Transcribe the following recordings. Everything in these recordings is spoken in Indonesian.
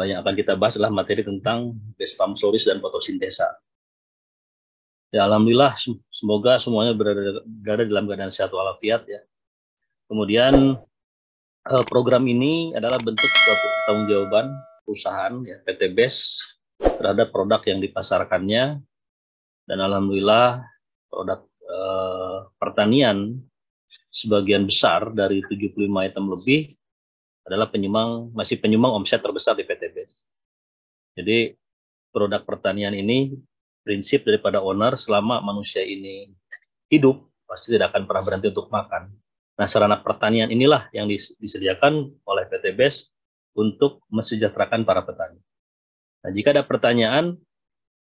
yang akan kita bahas adalah materi tentang base farm storage dan fotosintesa. Ya, alhamdulillah semoga semuanya berada dalam keadaan sehat walafiat ya. Kemudian program ini adalah bentuk suatu pertanggungjawaban perusahaan ya, PT BES terhadap produk yang dipasarkannya, dan alhamdulillah produk pertanian sebagian besar dari 75 item lebih adalah masih penyumbang omset terbesar di PT BES. Jadi produk pertanian ini prinsip daripada owner, selama manusia ini hidup pasti tidak akan pernah berhenti untuk makan. Nah, sarana pertanian inilah yang disediakan oleh PT BES untuk mensejahterakan para petani. Nah, jika ada pertanyaan,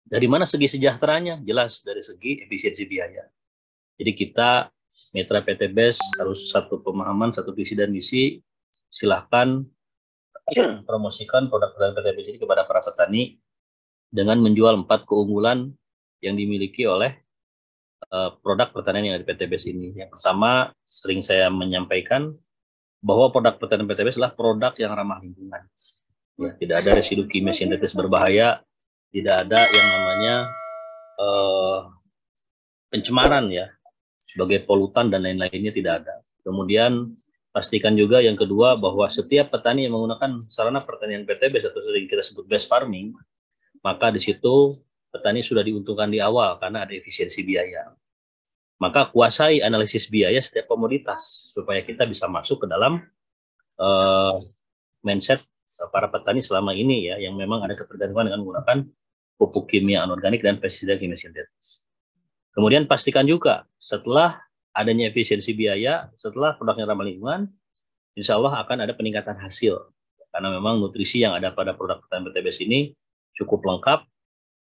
dari mana segi sejahteranya? Jelas dari segi efisiensi biaya. Jadi kita mitra PT BES harus satu pemahaman, satu visi dan misi. Silahkan promosikan produk PT BES ini kepada para petani dengan menjual 4 keunggulan yang dimiliki oleh produk pertanian yang ada di PT BES ini. Yang pertama, sering saya menyampaikan bahwa produk pertanian PT BES adalah produk yang ramah lingkungan. Ya, tidak ada residu kimia sintetis berbahaya, tidak ada yang namanya pencemaran ya, sebagai polutan dan lain-lainnya tidak ada. Kemudian pastikan juga yang kedua bahwa setiap petani yang menggunakan sarana pertanian PT BES atau sering kita sebut best farming, maka di situ petani sudah diuntungkan di awal karena ada efisiensi biaya. Maka kuasai analisis biaya setiap komoditas supaya kita bisa masuk ke dalam mindset para petani selama ini ya, yang memang ada ketergantungan dengan menggunakan pupuk kimia anorganik dan pestisida kimia sintetis. Kemudian pastikan juga setelah adanya efisiensi biaya, setelah produknya ramah lingkungan, insya Allah akan ada peningkatan hasil. Karena memang nutrisi yang ada pada produk pertanian PT BES ini cukup lengkap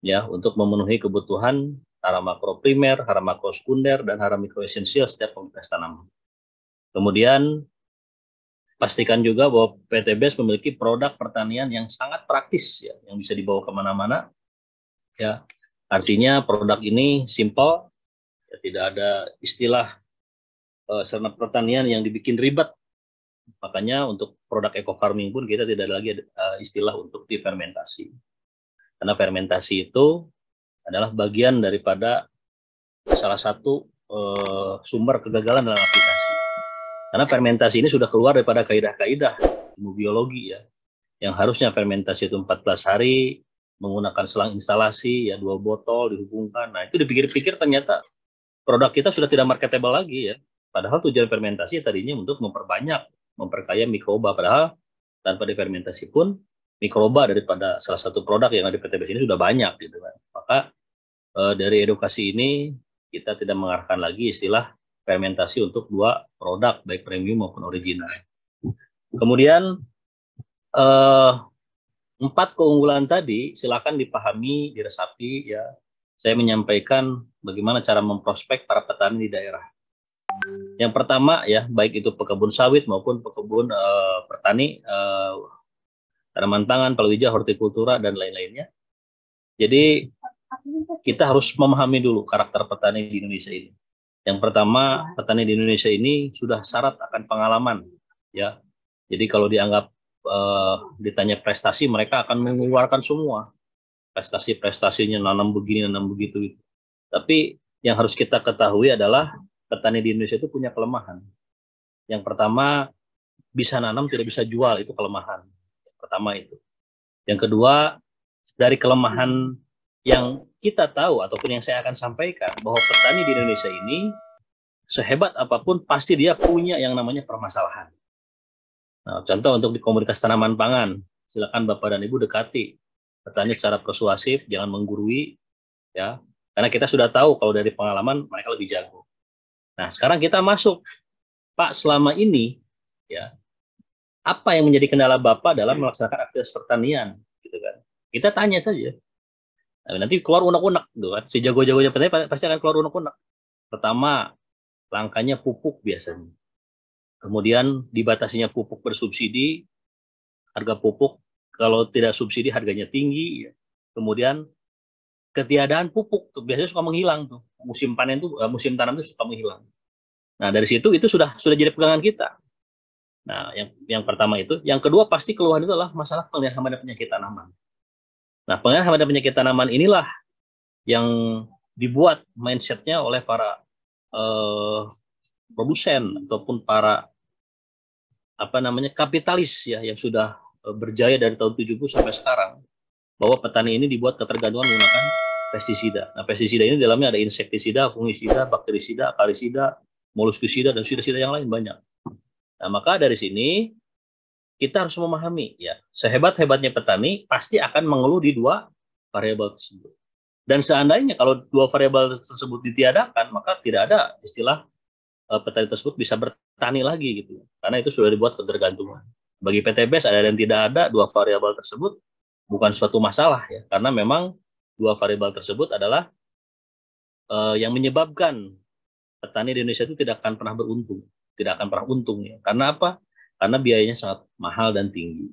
ya untuk memenuhi kebutuhan hara makro primer, hara makro sekunder, dan hara mikro esensial setiap komoditas tanaman. Kemudian pastikan juga bahwa PT BES memiliki produk pertanian yang sangat praktis ya, yang bisa dibawa kemana-mana ya. Artinya produk ini simple, ya, tidak ada istilah sarana pertanian yang dibikin ribet. Makanya untuk produk eco farming pun kita tidak ada lagi istilah untuk difermentasi. Karena fermentasi itu adalah bagian daripada salah satu sumber kegagalan dalam aplikasi. Karena fermentasi ini sudah keluar daripada kaidah-kaidah ilmu biologi ya, yang harusnya fermentasi itu 14 hari menggunakan selang instalasi ya, 2 botol dihubungkan. Nah, itu dipikir-pikir ternyata produk kita sudah tidak marketable lagi ya. Padahal tujuan fermentasi tadinya untuk memperkaya mikroba, padahal tanpa difermentasi pun mikroba daripada salah satu produk yang ada di PT BES ini sudah banyak gitu kan. Maka dari edukasi ini kita tidak mengarahkan lagi istilah fermentasi untuk 2 produk baik premium maupun original. Kemudian 4 keunggulan tadi silakan dipahami, diresapi ya. Saya menyampaikan bagaimana cara memprospek para petani di daerah. Yang pertama ya, baik itu pekebun sawit maupun pekebun pertani, tanaman pangan, palawija, hortikultura, dan lain-lainnya. Jadi kita harus memahami dulu karakter petani di Indonesia ini. Yang pertama, petani di Indonesia ini sudah syarat akan pengalaman ya. Jadi kalau dianggap ditanya prestasi, mereka akan mengeluarkan semua prestasi-prestasinya, nanam begini, nanam begitu. Tapi yang harus kita ketahui adalah petani di Indonesia itu punya kelemahan. Yang pertama, bisa nanam tidak bisa jual, itu kelemahan. Yang pertama itu. Yang kedua, dari kelemahan yang kita tahu ataupun yang saya akan sampaikan, bahwa petani di Indonesia ini sehebat apapun pasti dia punya yang namanya permasalahan. Nah, contoh untuk di komoditas tanaman pangan, silakan Bapak dan Ibu dekati petani secara persuasif, jangan menggurui ya. Karena kita sudah tahu kalau dari pengalaman mereka lebih jago. Nah, sekarang kita masuk, Pak, selama ini ya, apa yang menjadi kendala Bapak dalam melaksanakan aktivitas pertanian gitu kan. Kita tanya saja. Nah, nanti keluar unek-unek gitu kan. Si jago-jagonya petani pasti akan keluar unek-unek. Pertama, langkanya pupuk biasanya. Kemudian dibatasinya pupuk bersubsidi, harga pupuk kalau tidak subsidi harganya tinggi. Ya. Kemudian ketiadaan pupuk tuh biasanya suka menghilang tuh. Musim panen tuh, musim tanam tuh suka menghilang. Nah, dari situ itu sudah jadi pegangan kita. Nah, yang pertama itu. Yang kedua pasti keluhan itu adalah masalah pengendalian hama dan penyakit tanaman. Nah, pengendalian hama dan penyakit tanaman inilah yang dibuat mindsetnya oleh para produsen ataupun para kapitalis ya yang sudah berjaya dari tahun 70 sampai sekarang, bahwa petani ini dibuat ketergantungan menggunakan pestisida. Nah, pestisida ini dalamnya ada insektisida, fungisida, bakterisida, akalisida, moluskisida, dan sida-sida yang lain banyak. Nah, maka dari sini kita harus memahami ya, sehebat-hebatnya petani pasti akan mengeluh di dua variabel tersebut. Dan seandainya kalau dua variabel tersebut ditiadakan, maka tidak ada istilah petani tersebut bisa bertani lagi gitu. Karena itu sudah dibuat ketergantungan. Bagi PTBS ada dan tidak ada dua variabel tersebut bukan suatu masalah ya, karena memang dua variabel tersebut adalah yang menyebabkan petani di Indonesia itu tidak akan pernah beruntung, tidak akan pernah untung ya. Karena apa? Karena biayanya sangat mahal dan tinggi.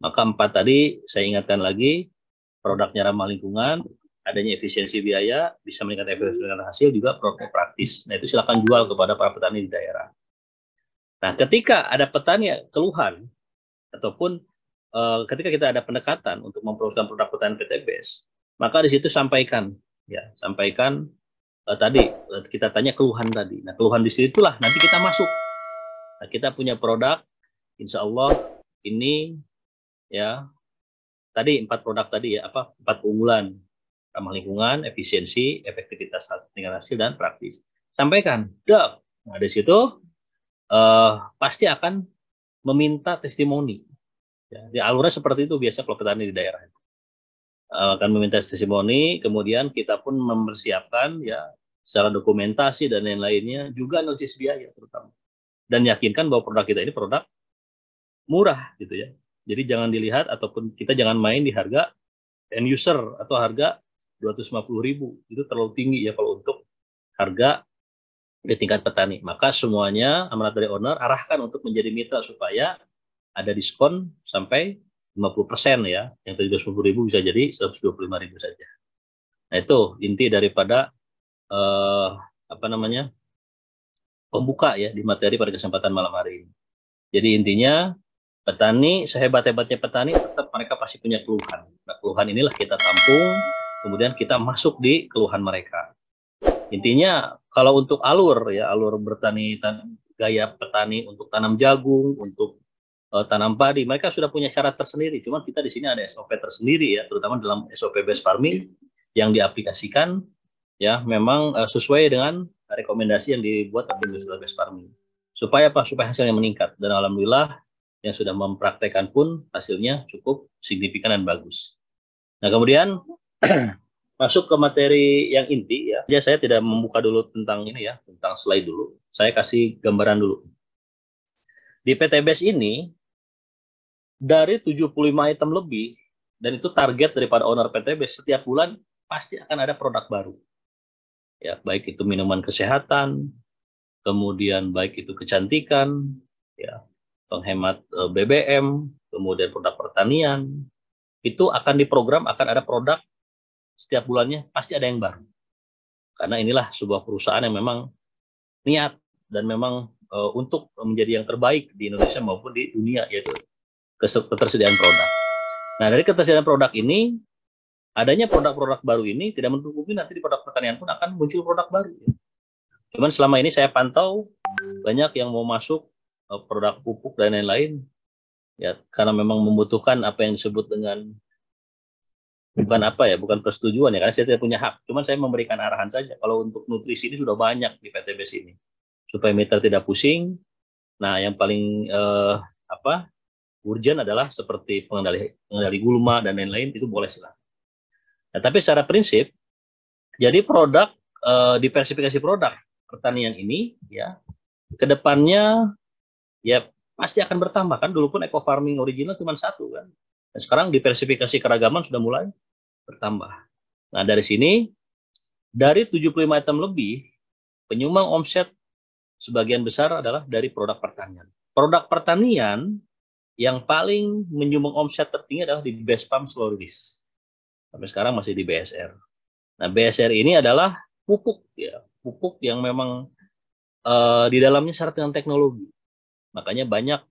Maka 4 tadi saya ingatkan lagi, produknya ramah lingkungan, adanya efisiensi biaya, bisa meningkatkan efisiensi hasil, juga produk praktis. Nah, itu silakan jual kepada para petani di daerah. Nah, ketika ada petani keluhan, ataupun ketika kita ada pendekatan untuk memproduksi produk petani PTBS, maka di situ sampaikan tadi kita tanya keluhan tadi. Nah, keluhan di situ itulah nanti kita masuk. Nah, kita punya produk, insya Allah ini ya tadi 4 produk tadi ya, 4 keunggulan: ramah lingkungan, efisiensi, efektivitas tingkat hasil, dan praktis. Sampaikan, dok. Nah, di situ pasti akan meminta testimoni. Ya, di alurnya seperti itu biasa kalau petani di daerah. Akan meminta testimoni, kemudian kita pun mempersiapkan ya secara dokumentasi dan lain-lainnya, juga analisis biaya terutama. Dan yakinkan bahwa produk kita ini produk murah gitu ya. Jadi jangan dilihat ataupun kita jangan main di harga end user atau harga 250.000. Itu terlalu tinggi ya kalau untuk harga di tingkat petani. Maka semuanya amanat dari owner arahkan untuk menjadi mitra supaya ada diskon sampai 50% ya. Yang tadi 250.000 bisa jadi 125.000 saja. Nah, itu inti daripada pembuka ya di materi pada kesempatan malam hari ini. Jadi intinya petani, sehebat-hebatnya petani, tetap mereka pasti punya keluhan. Nah, keluhan inilah kita tampung, kemudian kita masuk di keluhan mereka. Intinya kalau untuk alur bertani, gaya petani untuk tanam jagung, untuk tanam padi, mereka sudah punya cara tersendiri. Cuma kita di sini ada SOP tersendiri ya, terutama dalam SOP based farming yang diaplikasikan ya memang sesuai dengan rekomendasi yang dibuat oleh Industrial Based Farming. Supaya hasilnya meningkat, dan alhamdulillah yang sudah mempraktekkan pun hasilnya cukup signifikan dan bagus. Nah, kemudian masuk ke materi yang inti ya. Saya tidak membuka dulu tentang ini ya, tentang slide dulu. Saya kasih gambaran dulu. Di PTBS ini dari 75 item lebih, dan itu target daripada owner PTBS, setiap bulan pasti akan ada produk baru. Ya, baik itu minuman kesehatan, kemudian baik itu kecantikan, ya, penghemat BBM, kemudian produk pertanian, itu akan diprogram, akan ada produk setiap bulannya pasti ada yang baru. Karena inilah sebuah perusahaan yang memang niat dan memang untuk menjadi yang terbaik di Indonesia maupun di dunia, yaitu ketersediaan produk. Nah, dari ketersediaan produk ini, adanya produk-produk baru ini tidak menutup kemungkinan nanti di produk pertanian pun akan muncul produk baru. Cuman selama ini saya pantau banyak yang mau masuk produk pupuk dan lain-lain ya, karena memang membutuhkan apa yang disebut dengan bukan persetujuan ya, karena saya tidak punya hak. Cuman saya memberikan arahan saja. Kalau untuk nutrisi ini sudah banyak di PTBS ini, supaya mitra tidak pusing. Nah, yang paling urgent adalah seperti pengendali gulma dan lain-lain, itu boleh silakan. Nah, tapi secara prinsip, jadi produk diversifikasi produk pertanian ini ya kedepannya ya pasti akan bertambah kan. Dulu pun eco farming original cuma satu kan. Nah, sekarang diversifikasi keragaman sudah mulai bertambah. Nah, dari sini dari 75 item lebih, penyumbang omset sebagian besar adalah dari produk pertanian. Produk pertanian yang paling menyumbang omset tertinggi adalah di Best Farm Slow-release. Sampai sekarang masih di BSR. Nah, BSR ini adalah pupuk ya, pupuk yang memang di dalamnya syarat dengan teknologi. Makanya banyak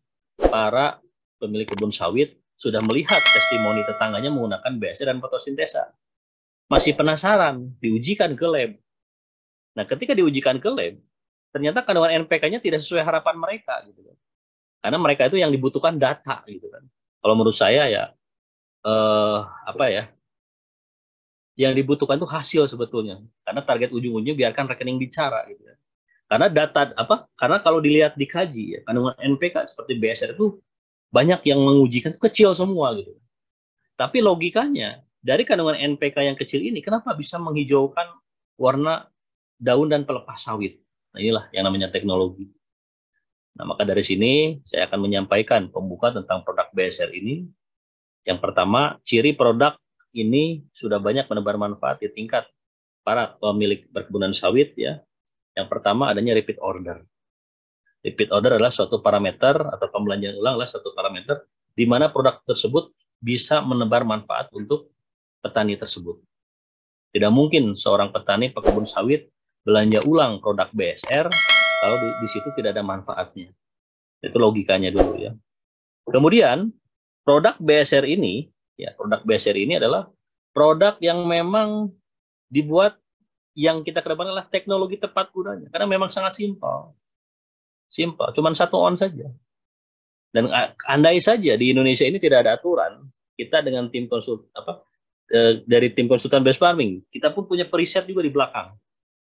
para pemilik kebun sawit sudah melihat testimoni tetangganya menggunakan BSR dan fotosintesa. Masih penasaran, diujikan ke lab. Nah, ketika diujikan ke lab, ternyata kandungan NPK-nya tidak sesuai harapan mereka, gitu kan. Karena mereka itu yang dibutuhkan data, gitu kan. Kalau menurut saya ya, apa ya, yang dibutuhkan itu hasil sebetulnya. Karena target ujung-ujungnya biarkan rekening bicara, gitu kan. Karena data apa? Karena kalau dilihat dikaji ya, kandungan NPK seperti BSR itu banyak yang mengujikan itu kecil semua, gitu. Tapi logikanya dari kandungan NPK yang kecil ini, kenapa bisa menghijaukan warna daun dan pelepas sawit? Nah, inilah yang namanya teknologi. Nah, maka dari sini saya akan menyampaikan pembuka tentang produk BSR ini. Yang pertama, ciri produk ini sudah banyak menebar manfaat di tingkat para pemilik perkebunan sawit ya. Yang pertama adanya repeat order. Repeat order adalah suatu parameter atau pembelanjaan ulang adalah suatu parameter di mana produk tersebut bisa menebar manfaat untuk petani tersebut. Tidak mungkin seorang petani pekebun sawit belanja ulang produk BSR kalau di situ tidak ada manfaatnya. Itu logikanya dulu ya. Kemudian produk BSR ini, ya produk BSR ini adalah produk yang memang dibuat yang kita kedepan adalah teknologi tepat gunanya. Karena memang sangat simpel. Simpel, cuma 1 on saja. Dan andai saja di Indonesia ini tidak ada aturan, kita dengan tim dari tim konsultan base farming, kita pun punya periset juga di belakang.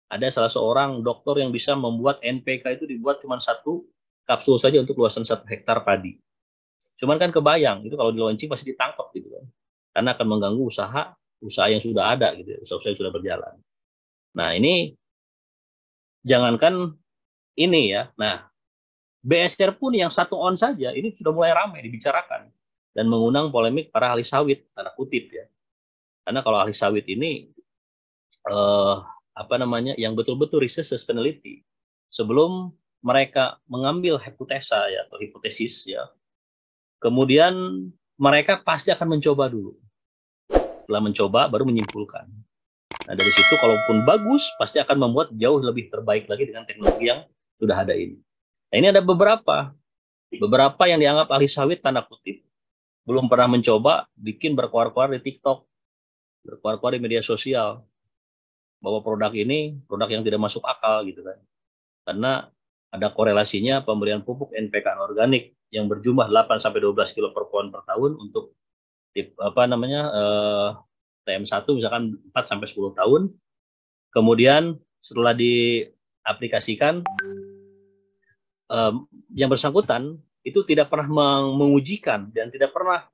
Ada salah seorang dokter yang bisa membuat NPK itu dibuat cuma 1 kapsul saja untuk luasan 1 hektar padi. Cuman kan kebayang, itu kalau di launching pasti ditangkap gitu kan. Karena akan mengganggu usaha yang sudah ada gitu, usaha yang sudah berjalan. Nah, ini jangankan ini ya. Nah, BSR pun yang 1 on saja ini sudah mulai ramai dibicarakan dan mengundang polemik para ahli sawit, tanda kutip ya. Karena kalau ahli sawit ini yang betul-betul research peneliti sebelum mereka mengambil hipotesa ya atau hipotesis ya. Kemudian mereka pasti akan mencoba dulu. Setelah mencoba baru menyimpulkan. Nah, dari situ kalaupun bagus pasti akan membuat jauh lebih terbaik lagi dengan teknologi yang sudah ada ini. Nah, ini ada beberapa yang dianggap ahli sawit tanda kutip belum pernah mencoba bikin berkoar-koar di TikTok, berkoar-koar di media sosial bahwa produk ini produk yang tidak masuk akal gitu kan. Karena ada korelasinya pemberian pupuk NPK organik yang berjumlah 8 sampai 12 kilo per pohon per tahun untuk TM1 misalkan 4 sampai 10 tahun. Kemudian setelah diaplikasikan yang bersangkutan itu tidak pernah mengujikan dan tidak pernah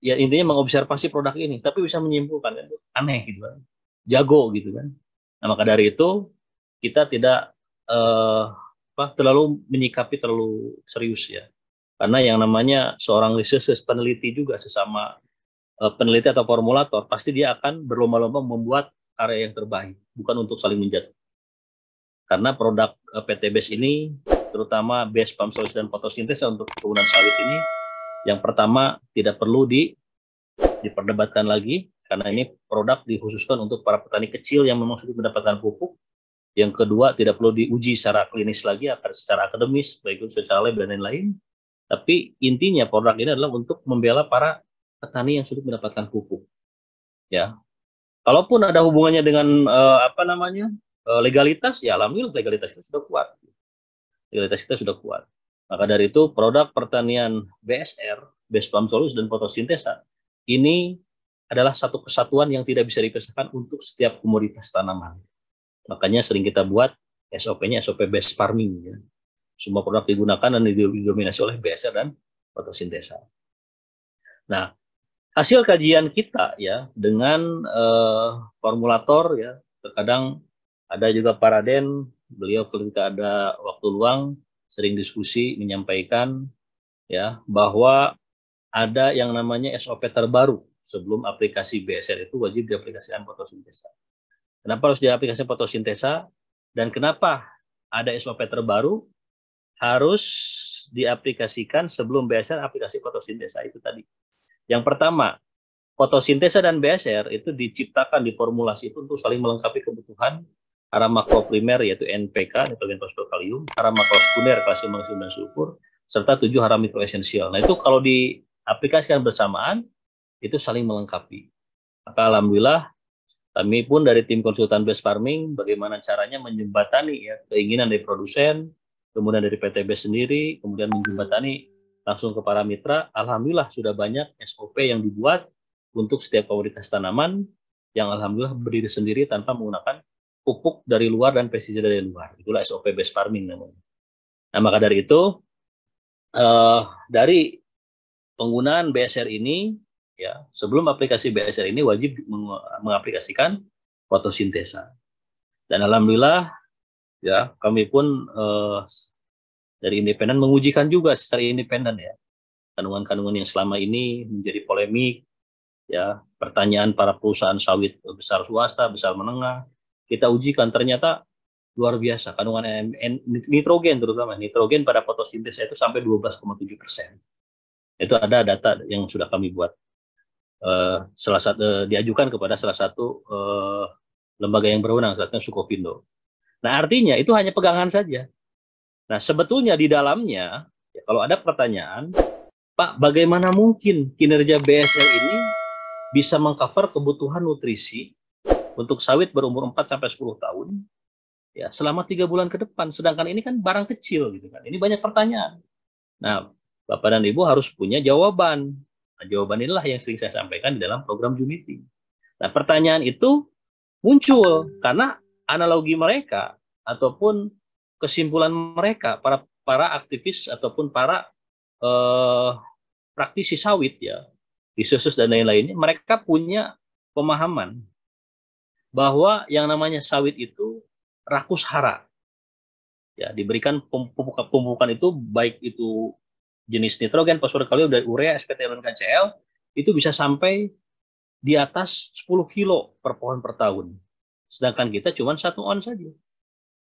intinya mengobservasi produk ini, tapi bisa menyimpulkan kan, aneh gitu kan, jago gitu kan. Nah, maka dari itu kita tidak terlalu menyikapi terlalu serius ya, karena yang namanya seorang researcher peneliti juga sesama peneliti atau formulator pasti dia akan berlomba-lomba membuat karya yang terbaik, bukan untuk saling menjatuhkan. Karena produk PT BES ini, terutama BES Palm Solution dan fotosintesa untuk kebunan sawit ini, yang pertama tidak perlu diperdebatkan lagi, karena ini produk dikhususkan untuk para petani kecil yang memang sudah mendapatkan pupuk. Yang kedua, tidak perlu diuji secara klinis lagi, secara akademis, baik itu secara lab dan lain-lain. Tapi intinya produk ini adalah untuk membela para petani yang sudah mendapatkan pupuk. Ya, kalaupun ada hubungannya dengan legalitas, ya alhamdulillah legalitas kita sudah kuat. Legalitas kita sudah kuat. Maka dari itu produk pertanian BSR, Base Palm Solution dan fotosintesa, ini adalah satu kesatuan yang tidak bisa dipisahkan untuk setiap komoditas tanaman. Makanya sering kita buat SOP-nya SOP Base Farming. Ya. Semua produk digunakan dan didominasi oleh BSR dan fotosintesa. Nah, hasil kajian kita ya dengan formulator ya, terkadang ada juga Pak Raden, beliau ketika ada waktu luang sering diskusi menyampaikan ya bahwa ada yang namanya SOP terbaru sebelum aplikasi BSR itu wajib diaplikasikan fotosintesa. Kenapa harus diaplikasikan fotosintesa dan kenapa ada SOP terbaru harus diaplikasikan sebelum BSR aplikasi fotosintesa itu tadi. Yang pertama, fotosintesa dan BSR itu diciptakan di formulasi itu untuk saling melengkapi kebutuhan hara makroprimer yaitu NPK, nitrogen fosfor kalium, hara makrosekunder kalsium, magnesium dan sulfur, serta 7 hara mikroesensial. Nah, itu kalau diaplikasikan bersamaan, itu saling melengkapi. Maka alhamdulillah kami pun dari tim konsultan base farming bagaimana caranya menjembatani ya keinginan dari produsen, kemudian dari PTB sendiri, kemudian menjembatani langsung ke para mitra. Alhamdulillah sudah banyak SOP yang dibuat untuk setiap komoditas tanaman yang alhamdulillah berdiri sendiri tanpa menggunakan pupuk dari luar dan pestisida dari luar. Itulah SOP base farming namanya. Nah, maka dari itu dari penggunaan BSR ini ya, sebelum aplikasi BSR ini wajib mengaplikasikan fotosintesa. Dan alhamdulillah ya kami pun dari independen mengujikan juga secara independen ya kandungan-kandungan yang selama ini menjadi polemik ya, pertanyaan para perusahaan sawit besar swasta, besar menengah, kita ujikan ternyata luar biasa kandungan nitrogen, terutama nitrogen pada fotosintesa itu sampai 12,7%. Itu ada data yang sudah kami buat. Diajukan kepada salah satu lembaga yang berwenang, salah satunya Sukopindo. Nah, artinya itu hanya pegangan saja. Nah, sebetulnya di dalamnya, ya, kalau ada pertanyaan, Pak, bagaimana mungkin kinerja BSR ini bisa mengcover kebutuhan nutrisi untuk sawit berumur 4-10 tahun, ya selama 3 bulan ke depan, sedangkan ini kan barang kecil, gitu kan. Ini banyak pertanyaan. Nah, Bapak dan Ibu harus punya jawaban. Nah, jawaban inilah yang sering saya sampaikan di dalam program Zoom meeting. Nah, pertanyaan itu muncul karena analogi mereka ataupun kesimpulan mereka, para aktivis ataupun para praktisi sawit ya, Disosus dan lain-lainnya, mereka punya pemahaman bahwa yang namanya sawit itu rakus hara. Ya, diberikan pemupukan itu baik itu jenis nitrogen, fosfor, kalium, dari urea, SPT, dan KCl, itu bisa sampai di atas 10 kilo per pohon per tahun. Sedangkan kita cuma 1 on saja.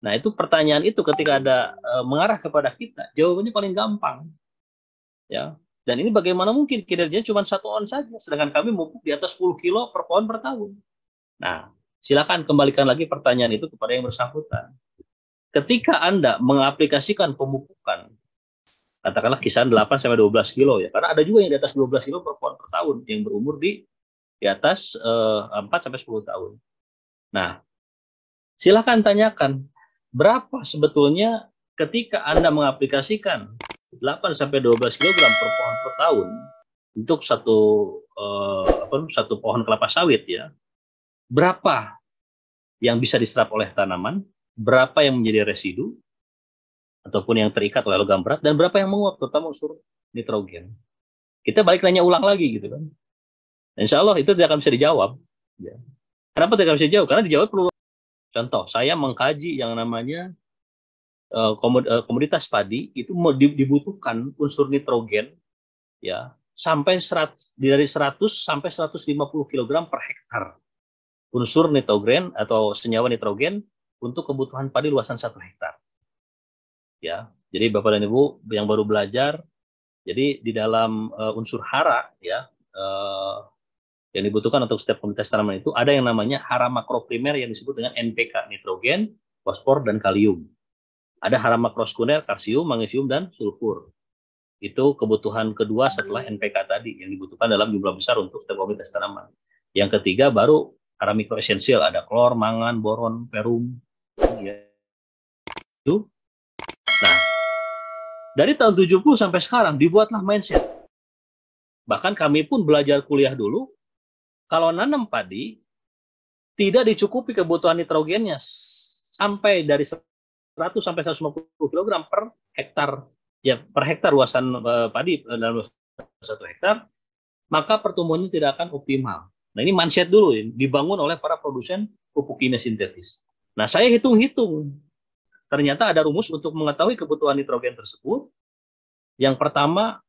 Nah, itu pertanyaan itu ketika ada mengarah kepada kita, jawabannya paling gampang. Ya. Dan ini bagaimana mungkin kinerjanya cuma 1 on saja, sedangkan kami memupuk di atas 10 kilo per pohon per tahun. Nah, silakan kembalikan lagi pertanyaan itu kepada yang bersangkutan. Ketika Anda mengaplikasikan pemupukan, katakanlah kisaran 8-12 kilo ya, karena ada juga yang di atas 12 kilo per pohon per tahun yang berumur di atas 4-10 tahun. Nah, silakan tanyakan berapa sebetulnya ketika Anda mengaplikasikan 8-12 kg per pohon per tahun untuk satu pohon kelapa sawit ya, berapa yang bisa diserap oleh tanaman, berapa yang menjadi residu ataupun yang terikat oleh logam berat, dan berapa yang menguap, terutama unsur nitrogen. Kita balik nanya ulang lagi gitu kan. Insya Allah itu tidak akan bisa dijawab. Ya. Kenapa tidak bisa dijawab? Karena dijawab perlu. Contoh, saya mengkaji yang namanya komoditas padi, itu dibutuhkan unsur nitrogen ya sampai dari 100 sampai 150 kg per hektar unsur nitrogen atau senyawa nitrogen untuk kebutuhan padi luasan 1 hektar. Ya, jadi Bapak dan Ibu yang baru belajar, jadi di dalam unsur hara ya yang dibutuhkan untuk setiap komoditas tanaman itu ada yang namanya hara makroprimer yang disebut dengan NPK, nitrogen, fosfor, dan kalium. Ada hara makrosekunder, kalsium, magnesium, dan sulfur. Itu kebutuhan kedua setelah NPK tadi yang dibutuhkan dalam jumlah besar untuk setiap komoditas tanaman. Yang ketiga baru hara mikroesensial, ada klor, mangan, boron, ferum. Ya. Itu. Nah, dari tahun 70 sampai sekarang dibuatlah mindset. Bahkan kami pun belajar kuliah dulu, kalau nanam padi tidak dicukupi kebutuhan nitrogennya sampai dari 100 sampai 150 kg per hektar ya, per hektar luasan padi dalam 1 hektar, maka pertumbuhannya tidak akan optimal. Nah, ini mindset dulu ya, dibangun oleh para produsen pupuk kimia sintetis. Nah, saya hitung-hitung. Ternyata ada rumus untuk mengetahui kebutuhan nitrogen tersebut. Yang pertama,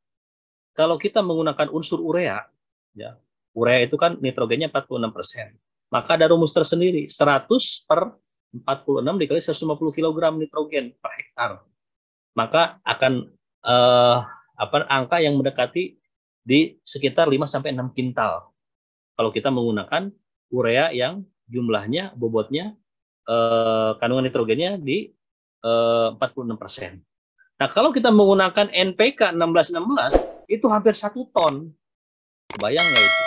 kalau kita menggunakan unsur urea, ya, urea itu kan nitrogennya 46%. Maka ada rumus tersendiri, 100 per 46 dikali 150 kg nitrogen per hektar. Maka akan angka yang mendekati di sekitar 5-6 kintal. Kalau kita menggunakan urea yang jumlahnya, bobotnya, kandungan nitrogennya di 46%. Nah, kalau kita menggunakan NPK 1616 itu hampir 1 ton. Bayang nggak itu?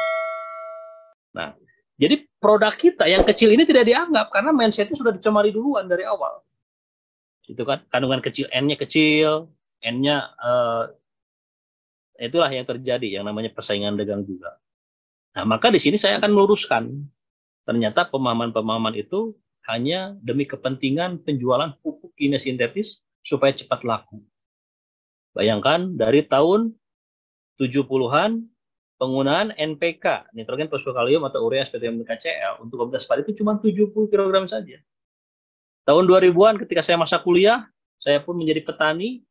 Nah, jadi produk kita yang kecil ini tidak dianggap karena mindsetnya sudah dicemari duluan dari awal. Itu kan kandungan kecil, N-nya kecil, N-nya itulah yang terjadi yang namanya persaingan dagang juga. Nah, maka di sini saya akan meluruskan. Ternyata pemahaman-pemahaman itu hanya demi kepentingan penjualan pupuk kimia sintetis supaya cepat laku. Bayangkan dari tahun 70-an penggunaan NPK, nitrogen fosfokalium atau urea SPTM KCl untuk komoditas padi itu cuma 70 kg saja. Tahun 2000-an ketika saya masa kuliah, saya pun menjadi petani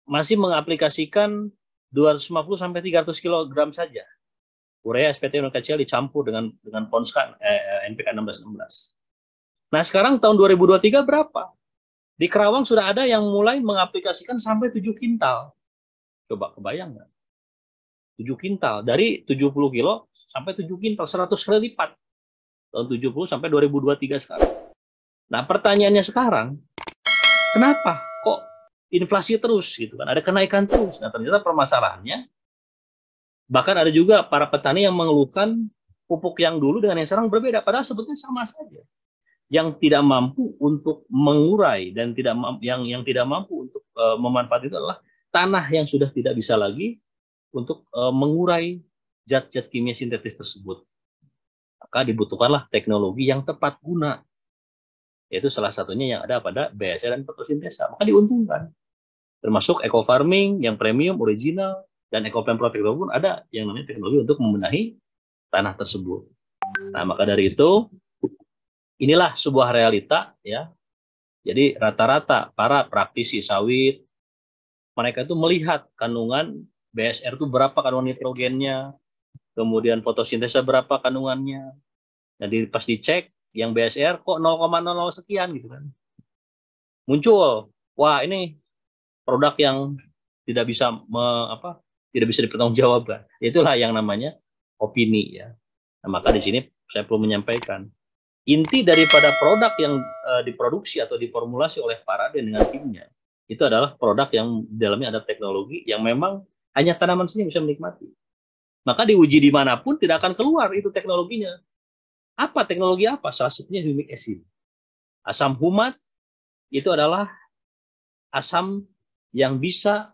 masih mengaplikasikan 250 sampai 300 kg saja. Urea SPTM KCl dicampur dengan Ponskan NPK 1616. Nah, sekarang tahun 2023 berapa? Di Kerawang sudah ada yang mulai mengaplikasikan sampai 7 kintal. Coba kebayang nggak? 7 kintal, dari 70 kilo sampai 7 kintal, 100 kali lipat. Tahun 70 sampai 2023 sekarang. Nah, pertanyaannya sekarang, kenapa kok inflasi terus gitu kan? Ada kenaikan terus. Nah, ternyata permasalahannya, bahkan ada juga para petani yang mengeluhkan pupuk yang dulu dengan yang sekarang berbeda, padahal sebetulnya sama saja. Yang tidak mampu untuk mengurai dan yang tidak mampu untuk memanfaatkan itu adalah tanah yang sudah tidak bisa lagi untuk mengurai zat-zat kimia sintetis tersebut. Maka dibutuhkanlah teknologi yang tepat guna. Yaitu salah satunya yang ada pada BSR dan fotosintesa. Maka diuntungkan. Termasuk eco farming yang premium, original, dan EcoPlan Protector pun ada yang namanya teknologi untuk membenahi tanah tersebut. Nah, maka dari itu inilah sebuah realita ya. Jadi rata-rata para praktisi sawit mereka itu melihat kandungan BSR itu berapa kandungan nitrogennya, kemudian fotosintesa berapa kandungannya. Jadi pas dicek yang BSR kok 0,00 sekian gitu kan. Muncul, wah ini produk yang tidak bisa tidak bisa dipertanggungjawabkan. Itulah yang namanya opini ya. Nah, maka di sini saya perlu menyampaikan inti daripada produk yang diproduksi atau diformulasi oleh Paraden dengan timnya itu adalah produk yang di dalamnya ada teknologi yang memang hanya tanaman saja yang bisa menikmati. Maka diuji dimanapun tidak akan keluar itu teknologinya. Apa teknologi apa? Salah satunya humic acid. Asam humat itu adalah asam yang bisa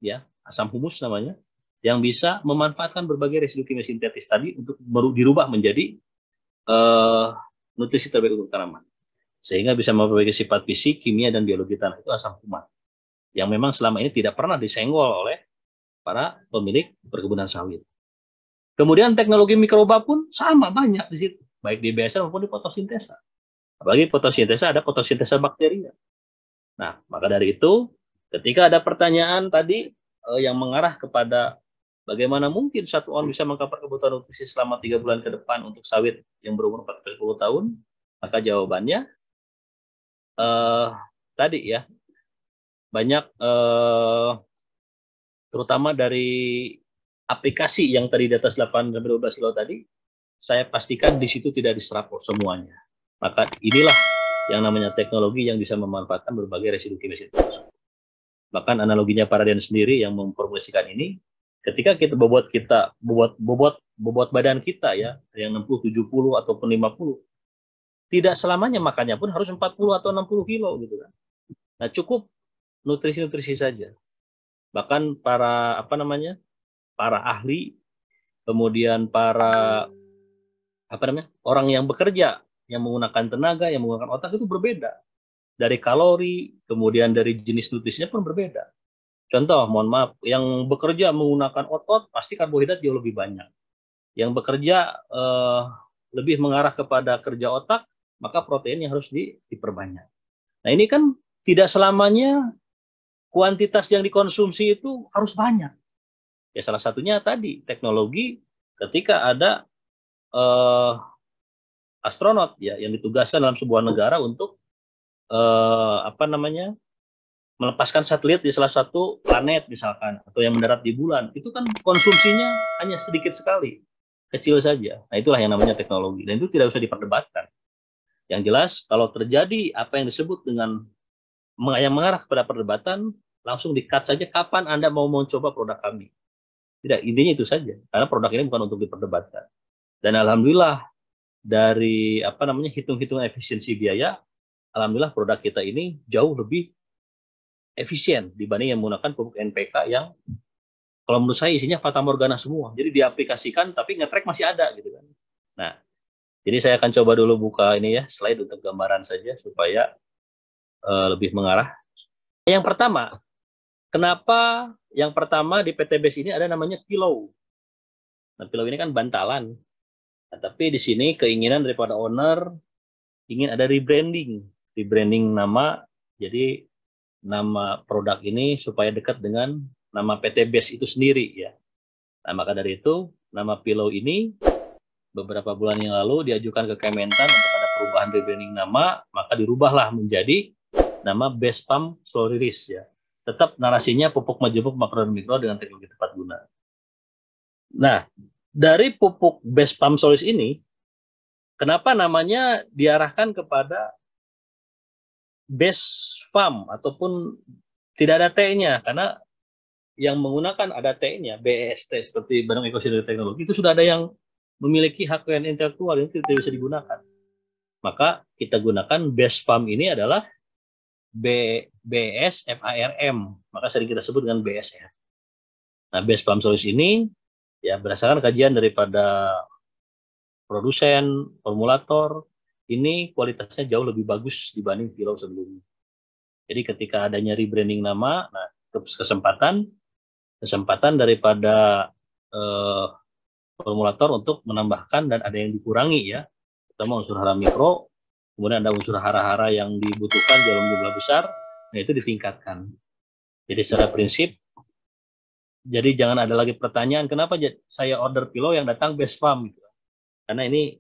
ya, asam humus namanya, yang bisa memanfaatkan berbagai residu kimia sintetis tadi untuk dirubah menjadi nutrisi terbaik untuk tanaman. Sehingga bisa memperbaiki sifat fisik, kimia, dan biologi tanah. Itu asam humat. Yang memang selama ini tidak pernah disenggol oleh para pemilik perkebunan sawit. Kemudian teknologi mikroba pun sama banyak di situ. Baik di BSR maupun di fotosintesa. Apalagi fotosintesa ada fotosintesa bakteria. Nah, maka dari itu, ketika ada pertanyaan tadi yang mengarah kepada bagaimana mungkin 1 on bisa mengcover kebutuhan nutrisi selama 3 bulan ke depan untuk sawit yang berumur 40 tahun, maka jawabannya tadi ya, banyak terutama dari aplikasi yang tadi di atas 8-12 kilo tadi, saya pastikan di situ tidak diserap semuanya. Maka inilah yang namanya teknologi yang bisa memanfaatkan berbagai residu kimia sintetis. Bahkan analoginya Paraden sendiri yang memformulasikan ini, ketika kita bobot badan kita ya, yang 60, 70 ataupun 50, tidak selamanya makannya pun harus 40 atau 60 kilo gitu kan. Nah, cukup nutrisi-nutrisi saja. Bahkan para para ahli, kemudian para orang yang bekerja, yang menggunakan tenaga, yang menggunakan otak itu berbeda. Dari kalori, kemudian dari jenis nutrisinya pun berbeda. Contoh, mohon maaf, yang bekerja menggunakan otot pasti karbohidrat jauh lebih banyak. Yang bekerja lebih mengarah kepada kerja otak, maka protein yang harus diperbanyak. Nah, ini kan tidak selamanya kuantitas yang dikonsumsi itu harus banyak. Ya, salah satunya tadi teknologi ketika ada astronot ya yang ditugaskan dalam sebuah negara untuk melepaskan satelit di salah satu planet misalkan, atau yang mendarat di bulan, itu kan konsumsinya hanya sedikit sekali, kecil saja. Nah, itulah yang namanya teknologi, dan itu tidak usah diperdebatkan. Yang jelas, kalau terjadi apa yang disebut dengan yang mengarah kepada perdebatan, langsung di-cut saja kapan Anda mau mencoba produk kami. Tidak, intinya itu saja. Karena produk ini bukan untuk diperdebatkan. Dan alhamdulillah dari hitung-hitungan efisiensi biaya, alhamdulillah produk kita ini jauh lebih efisien dibanding yang menggunakan pupuk NPK yang kalau menurut saya isinya fata morgana semua. Jadi diaplikasikan tapi nge-track masih ada gitu kan. Nah, jadi saya akan coba dulu buka ini ya, slide untuk gambaran saja supaya lebih mengarah. Yang pertama, kenapa yang pertama di PT BES ini ada namanya pillow. Nah, pillow ini kan bantalan. Nah, tapi di sini keinginan daripada owner ingin ada rebranding nama. Jadi nama produk ini supaya dekat dengan nama PT BES itu sendiri ya. Nah, maka dari itu nama pillow ini beberapa bulan yang lalu diajukan ke Kementan untuk ada perubahan rebranding nama, maka dirubahlah menjadi nama Best Farm Slow Release ya. Tetap narasinya pupuk majemuk makro dan mikro dengan teknologi tepat guna. Nah, dari pupuk Best Farm Slow Release ini, kenapa namanya diarahkan kepada Best Farm ataupun tidak ada T-nya? Karena yang menggunakan ada T-nya, BEST seperti Badan Ekosistem Teknologi itu sudah ada yang memiliki hak kekayaan intelektual yang tidak bisa digunakan. Maka kita gunakan Best Farm ini adalah BSFARM, maka sering kita sebut dengan BSR. Nah, Best Farm Solution ini ya berdasarkan kajian daripada produsen, formulator, ini kualitasnya jauh lebih bagus dibanding pillow sebelumnya. Jadi ketika adanya rebranding nama, nah kesempatan daripada formulator untuk menambahkan dan ada yang dikurangi ya, terutama unsur hara mikro, kemudian ada unsur hara-hara yang dibutuhkan dalam jumlah besar, nah itu ditingkatkan. Jadi secara prinsip, jadi jangan ada lagi pertanyaan kenapa saya order pillow yang datang Best Farm gitu. Karena ini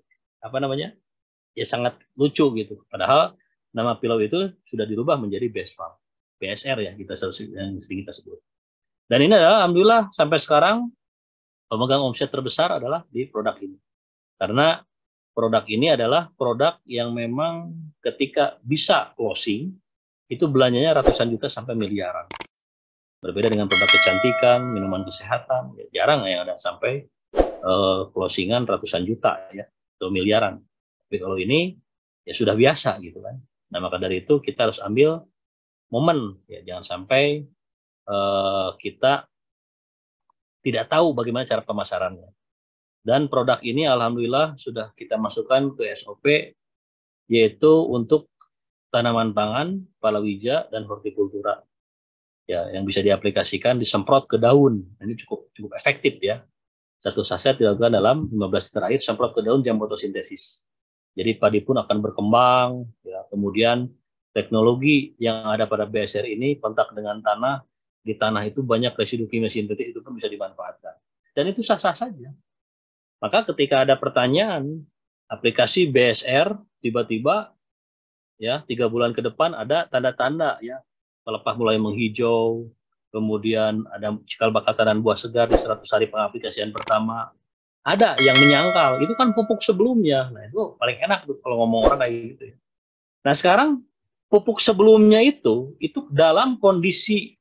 ya sangat lucu gitu. Padahal nama pillow itu sudah dirubah menjadi Best Farm, BSR ya yang sering kita sebut. Dan ini adalah alhamdulillah sampai sekarang pemegang omset terbesar adalah di produk ini. Karena produk ini adalah produk yang memang ketika bisa closing, itu belanjanya ratusan juta sampai miliaran. Berbeda dengan produk kecantikan, minuman kesehatan, ya jarang yang ada sampai closingan ratusan juta ya, atau miliaran. Tapi kalau ini ya sudah biasa gitu kan. Nah maka dari itu kita harus ambil momen, ya jangan sampai kita tidak tahu bagaimana cara pemasarannya. Dan produk ini alhamdulillah sudah kita masukkan ke SOP, yaitu untuk tanaman pangan, palawija, dan hortikultura. Ya, yang bisa diaplikasikan disemprot ke daun. Ini cukup efektif ya. Satu saset dilakukan dalam 15 liter air, semprot ke daun jam fotosintesis. Jadi padi pun akan berkembang. Ya. Kemudian teknologi yang ada pada BSR ini kontak dengan tanah, di tanah itu banyak residu kimia sintetis, itu pun bisa dimanfaatkan. Dan itu sah-sah saja. Maka ketika ada pertanyaan aplikasi BSR tiba-tiba ya 3 bulan ke depan ada tanda-tanda ya pelepah mulai menghijau, kemudian ada cikal bakal tanam buah segar di 100 hari pengaplikasian pertama. Ada yang menyangkal, itu kan pupuk sebelumnya. Nah itu paling enak tuh kalau ngomong orang kayak gitu ya. Nah sekarang pupuk sebelumnya itu dalam kondisi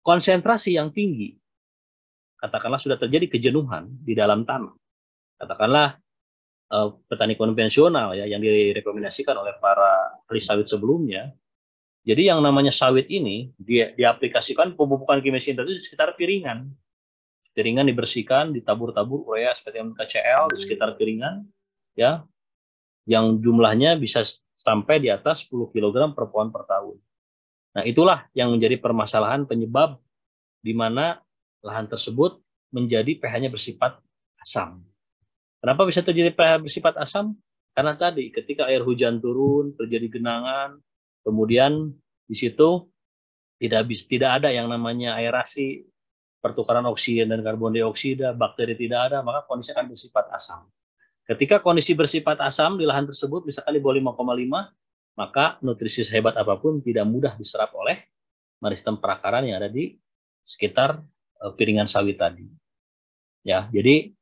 konsentrasi yang tinggi. Katakanlah sudah terjadi kejenuhan di dalam tanah. Katakanlah petani konvensional ya yang direkomendasikan oleh para ahli sawit sebelumnya. Jadi yang namanya sawit ini diaplikasikan pemupukan kimia sintetis di sekitar piringan. Piringan dibersihkan, ditabur-tabur urea seperti KCl di sekitar piringan, ya, yang jumlahnya bisa sampai di atas 10 kg per pohon per tahun. Nah itulah yang menjadi permasalahan penyebab di mana lahan tersebut menjadi pH-nya bersifat asam. Kenapa bisa terjadi pH bersifat asam? Karena tadi ketika air hujan turun terjadi genangan, kemudian di situ tidak ada yang namanya aerasi, pertukaran oksigen dan karbon dioksida, bakteri tidak ada, maka kondisi akan bersifat asam. Ketika kondisi bersifat asam di lahan tersebut misalkan di bawah 5,5, maka nutrisi sehebat apapun tidak mudah diserap oleh meristem perakaran yang ada di sekitar piringan sawit tadi. Ya, jadi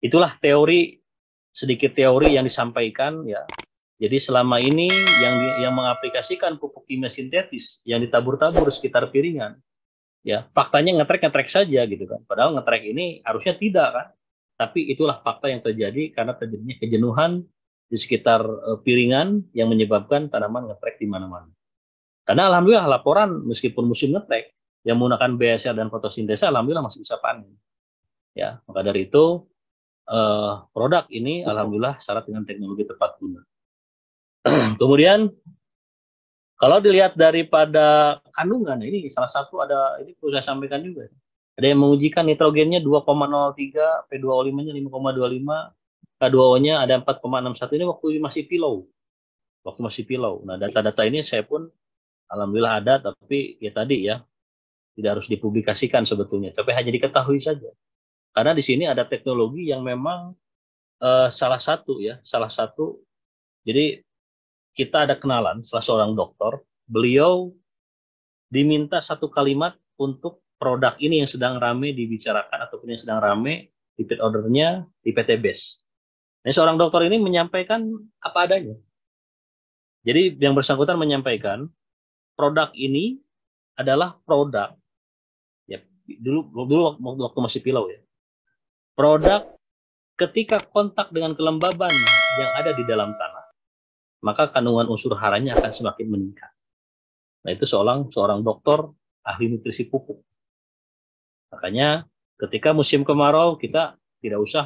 itulah sedikit teori yang disampaikan ya, Jadi selama ini yang mengaplikasikan pupuk kimia sintetis yang ditabur-tabur sekitar piringan, ya faktanya ngetrek saja gitu kan. Padahal ngetrek ini harusnya tidak kan. Tapi itulah fakta yang terjadi karena terjadinya kejenuhan di sekitar piringan yang menyebabkan tanaman ngetrek di mana-mana. Karena alhamdulillah laporan meskipun musim ngetrek yang menggunakan BSR dan fotosintesa alhamdulillah masih bisa panen. Ya, maka dari itu produk ini alhamdulillah syarat dengan teknologi tepat guna. Kemudian kalau dilihat daripada kandungan, ini salah satu ada, ini perlu saya sampaikan juga. Ada yang mengujikan nitrogennya 2,03, P2O5-nya 5,25, K2O-nya ada 4,61, ini waktu masih pilau. Waktu masih pilau. Nah, data-data ini saya pun alhamdulillah ada, tapi ya tadi ya, tidak harus dipublikasikan sebetulnya, tapi hanya diketahui saja. Karena di sini ada teknologi yang memang salah satu, jadi kita ada kenalan salah seorang dokter, beliau diminta satu kalimat untuk produk ini yang sedang rame dibicarakan ataupun yang sedang rame di pit ordernya di PT BES. Nah, seorang dokter ini menyampaikan apa adanya. Jadi yang bersangkutan menyampaikan produk ini adalah produk ya dulu waktu masih pilau ya. Produk ketika kontak dengan kelembaban yang ada di dalam tanah, maka kandungan unsur haranya akan semakin meningkat. Nah, itu seorang dokter ahli nutrisi pupuk. Makanya ketika musim kemarau kita tidak usah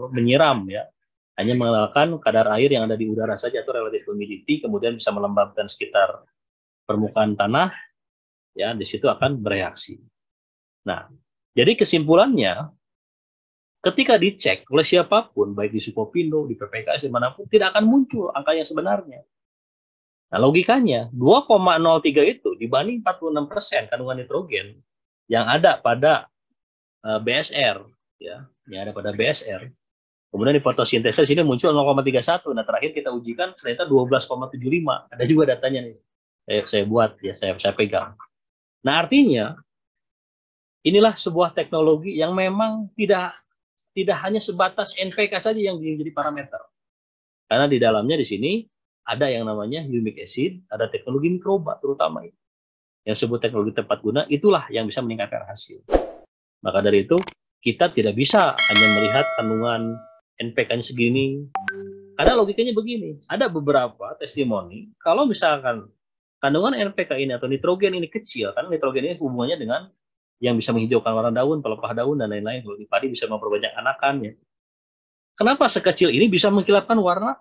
menyiram ya, hanya mengandalkan kadar air yang ada di udara saja atau relative humidity, kemudian bisa melembabkan sekitar permukaan tanah, ya di situ akan bereaksi. Nah, jadi kesimpulannya, ketika dicek oleh siapapun, baik di Sukopindo, di PPKS, dimanapun, tidak akan muncul angka yang sebenarnya. Nah, logikanya 2,03 itu dibanding 46% kandungan nitrogen yang ada pada BSR, ya, yang ada pada BSR. Kemudian di fotosintesis ini muncul 0,31. Nah, terakhir kita ujikan ternyata 12,75. Ada juga datanya nih. Saya buat ya, saya pegang. Nah, artinya inilah sebuah teknologi yang memang tidak hanya sebatas NPK saja yang menjadi parameter. Karena di dalamnya di sini ada yang namanya humic acid, ada teknologi mikroba terutama itu. Yang disebut teknologi tepat guna, itulah yang bisa meningkatkan hasil. Maka dari itu, kita tidak bisa hanya melihat kandungan NPK-nya segini. Karena logikanya begini, ada beberapa testimoni, kalau misalkan kandungan NPK ini atau nitrogen ini kecil, karena nitrogen ini hubungannya dengan yang bisa menghijaukan warna daun, pelepah daun, dan lain-lain. Kalau di padi bisa memperbanyak anakannya. Kenapa sekecil ini bisa mengkilapkan warna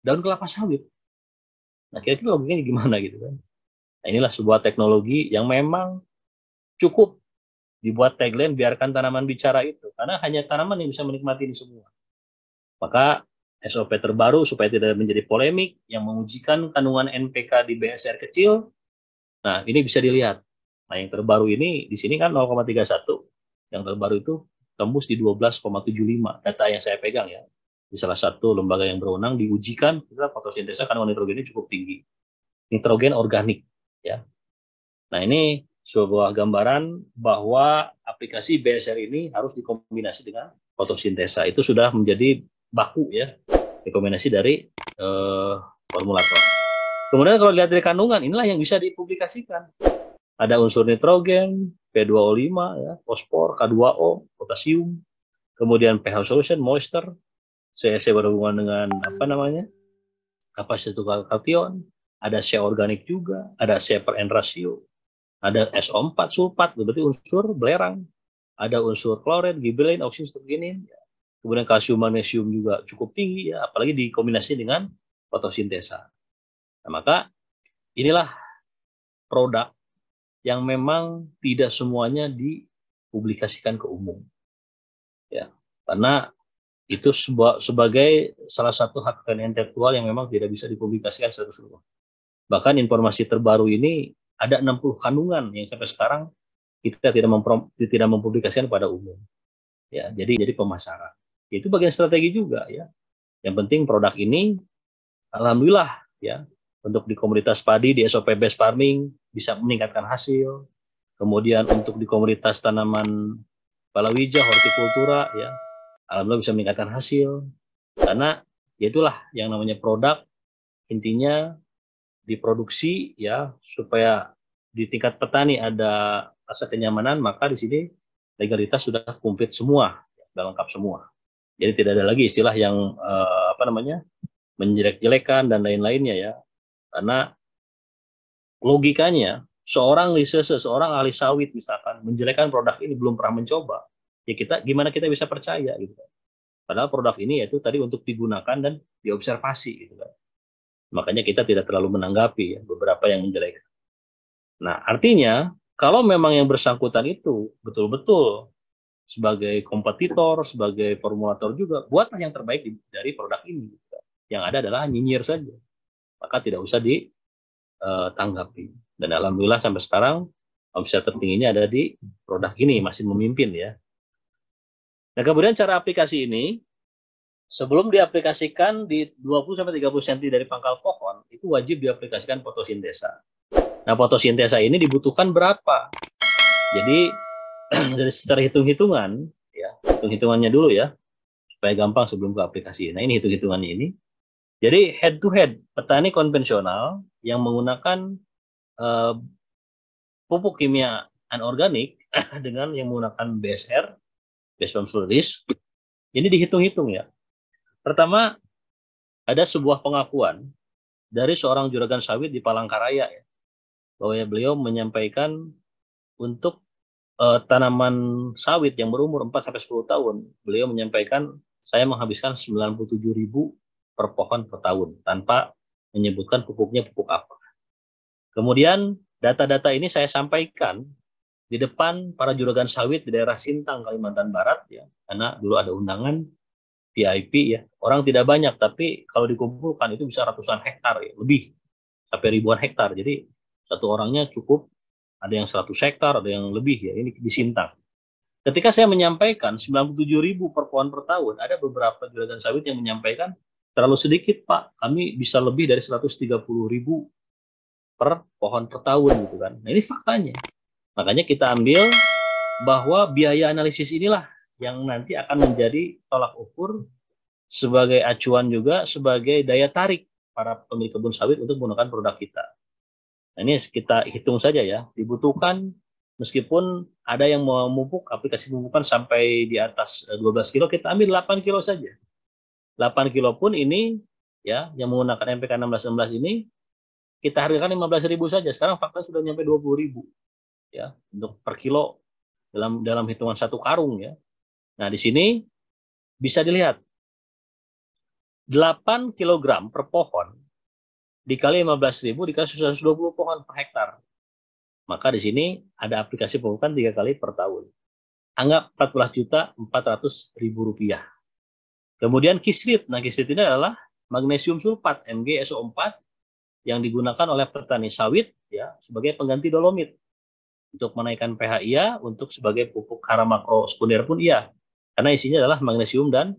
daun kelapa sawit? Nah, kira-kira logikanya gimana gitu kan? Nah, inilah sebuah teknologi yang memang cukup dibuat tagline biarkan tanaman bicara itu. Karena hanya tanaman yang bisa menikmati ini semua. Maka SOP terbaru supaya tidak menjadi polemik yang mengujikan kandungan NPK di BSR kecil. Nah, ini bisa dilihat. Nah, yang terbaru ini di sini kan 0,31. Yang terbaru itu tembus di 12,75. Data yang saya pegang ya. Di salah satu lembaga yang berwenang diujikan kita fotosintesa kandungan nitrogennya cukup tinggi. Nitrogen organik ya. Nah, ini sebuah gambaran bahwa aplikasi BSR ini harus dikombinasi dengan fotosintesa. Itu sudah menjadi baku ya, rekomendasi dari formulator. Kemudian kalau lihat dari kandungan, inilah yang bisa dipublikasikan. Ada unsur nitrogen, P2O5, ya, fosfor, K2O, potasium, kemudian pH solution, moisture, CSC berhubungan dengan apa namanya, kapasitas tukar kation, ada C organik juga, ada C per N ratio, ada SO4 sulfat, berarti unsur belerang, ada unsur klorin, gibelin, oksin, strogenin, ya. Kemudian kalsium, magnesium juga cukup tinggi, ya, apalagi dikombinasi dengan fotosintesa. Nah, maka inilah produk yang memang tidak semuanya dipublikasikan ke umum, ya, karena itu sebagai salah satu hak kekayaan intelektual yang memang tidak bisa dipublikasikan secara keseluruhan. Bahkan informasi terbaru ini ada 60 kandungan yang sampai sekarang kita tidak mempublikasikan pada umum, ya, jadi pemasaran. Itu bagian strategi juga ya. Yang penting produk ini alhamdulillah ya, untuk di komunitas padi di SOP Best Farming bisa meningkatkan hasil. Kemudian untuk di komunitas tanaman palawija, hortikultura ya, alhamdulillah bisa meningkatkan hasil. Karena itulah yang namanya produk intinya diproduksi ya supaya di tingkat petani ada rasa kenyamanan, maka di sini legalitas sudah komplit semua, sudah lengkap semua. Jadi tidak ada lagi istilah yang menjelek-jelekan dan lain-lainnya ya. Karena logikanya seorang ahli sawit misalkan menjelekkan produk ini belum pernah mencoba, ya gimana kita bisa percaya gitu. Padahal produk ini yaitu tadi untuk digunakan dan diobservasi gitu kan. Makanya kita tidak terlalu menanggapi ya beberapa yang menjelekkan. Nah, artinya kalau memang yang bersangkutan itu betul-betul sebagai kompetitor, sebagai formulator juga, buatlah yang terbaik dari produk ini. Yang ada adalah nyinyir saja. Maka tidak usah ditanggapi. Dan alhamdulillah sampai sekarang omset tertingginya ada di produk ini, masih memimpin ya. Nah, kemudian cara aplikasi ini, sebelum diaplikasikan di 20-30 cm dari pangkal pohon, itu wajib diaplikasikan fotosintesa. Nah, fotosintesa ini dibutuhkan berapa? Jadi, dari secara hitung-hitungan, ya, hitung-hitungannya dulu ya, supaya gampang sebelum ke aplikasi. Nah, ini hitung-hitungannya ini. Jadi, head to head, petani konvensional yang menggunakan pupuk kimia anorganik dengan yang menggunakan BSR, Base Farm Risk, ini dihitung-hitung ya. Pertama, ada sebuah pengakuan dari seorang juragan sawit di Palangkaraya ya, bahwa beliau menyampaikan untuk tanaman sawit yang berumur 4-10 tahun, beliau menyampaikan saya menghabiskan 97.000 per pohon per tahun tanpa menyebutkan pupuknya pupuk apa. Kemudian data-data ini saya sampaikan di depan para juragan sawit di daerah Sintang, Kalimantan Barat ya, karena dulu ada undangan VIP ya. Orang tidak banyak, tapi kalau dikumpulkan itu bisa ratusan hektar ya, lebih sampai ribuan hektar. Jadi satu orangnya cukup, ada yang 100 hektar, ada yang lebih ya, ini di Sintang. Ketika saya menyampaikan 97.000 per pohon per tahun, ada beberapa juragan sawit yang menyampaikan terlalu sedikit Pak, kami bisa lebih dari 130.000 per pohon per tahun gitu kan. Nah, ini faktanya. Makanya kita ambil bahwa biaya analisis inilah yang nanti akan menjadi tolak ukur sebagai acuan juga sebagai daya tarik para pemilik kebun sawit untuk menggunakan produk kita. Nah, ini kita hitung saja ya, dibutuhkan meskipun ada yang mau memupuk, aplikasi pemupukan sampai di atas 12 kilo, kita ambil 8 kilo saja. 8 kilo pun ini ya, yang menggunakan MPK 1616 ini kita hargakan 15.000 saja. Sekarang fakta sudah nyampe 20.000 ya untuk per kilo dalam hitungan satu karung ya. Nah, di sini bisa dilihat 8 kg per pohon dikali 15.000 dikali 120 pohon per hektar. Maka di sini ada aplikasi pemupukan 3 kali per tahun. Anggap 14.400.000 rupiah. Kemudian kisrit. Nah, kisrit ini adalah magnesium sulfat MgSO4 yang digunakan oleh petani sawit ya sebagai pengganti dolomit. Untuk menaikkan pH iya, untuk sebagai pupuk hara makro sekunder pun iya. Karena isinya adalah magnesium dan